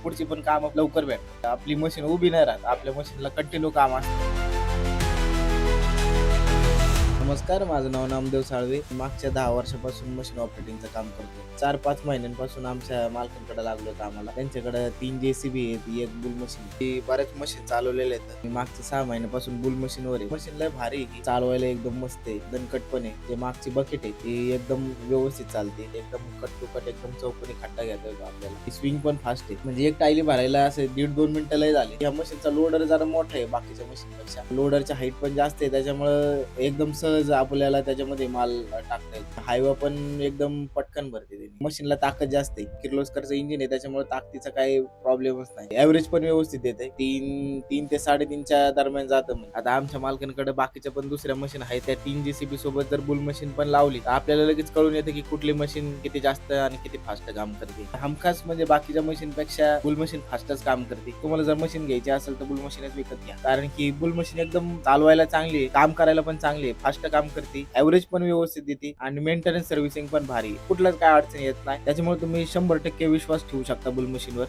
पुढची पण काम लवकर भेटतात. आपली मशीन उभी नाही राहत, आपल्या मशीनला कंटिन्यू काम असतं. नमस्कार, माझं नाव नामदेव साळवे. मागच्या 10 वर्षापासून मशीन ऑपरेटिंगचं काम करतो. 4-5 महिन्यांपासून आमच्या मालकांकडे लागलो होतं आम्हाला. त्यांच्याकडे 3 JCB आहेत, एक बुल मशीन. ती बऱ्याच मशीन चालवलेले आहेत. मी मागच्या 6 महिन्यापासून बुल मशीनवर आहे. मशीन लय भारी आहे, चालवायला एकदम मस्त आहे, दणकट पण आहे. जे मागची बकेट आहे ती एकदम व्यवस्थित चालते, एकदम कट टू कट एकदम चौकोनी खड्डा घेता येतो आपल्याला. स्विंग पण फास्ट आहे, म्हणजे एक टायली भरायला असे 1.5-2 मिनिटं लय झाले. या मशीनचा लोडर जरा मोठा आहे बाकीच्या मशीनपेक्षा. लोडरची हाईट पण जास्त आहे, त्याच्यामुळे एकदम सहज आपल्याला त्याच्यामध्ये माल टाकता येतो. हायवा पण एकदम पटकन भरते. मशीनला ताकद जास्त आहे, किर्लोस्करचं इंजिन आहे, त्याच्यामुळे ताकदीचा काही प्रॉब्लेमच नाही. ऍव्हरेज पण व्यवस्थित येते, 3 ते 3.5च्या दरम्यान जातं. आता आमच्या मालकांकडे बाकीच्या पण दुसऱ्या मशीन आहेत, त्या 3 JCB सोबत जर बुल मशीन पण लावली तर आपल्याला लगेच कळून येतं की कुठली मशीन किती जास्त आणि किती फास्ट काम करते. हमखास म्हणजे बाकीच्या मशीन पेक्षा बुल मशीन फास्टच काम करते. तुम्हाला जर मशीन घ्यायची असेल तर बुल मशीनच विकत घ्या, कारण की बुल मशीन एकदम चालवायला चांगली आहे, काम करायला पण चांगली आहे, फास्ट काम करते, ऍव्हरेज पण व्यवस्थित देते आणि मेंटेनन्स सर्व्हिसिंग पण भारी आहे. कुठलाच काय अडचण येत नाही. त्याच्यामुळे तुम्ही 100% विश्वास ठेवू शकता बुल मशीनवर.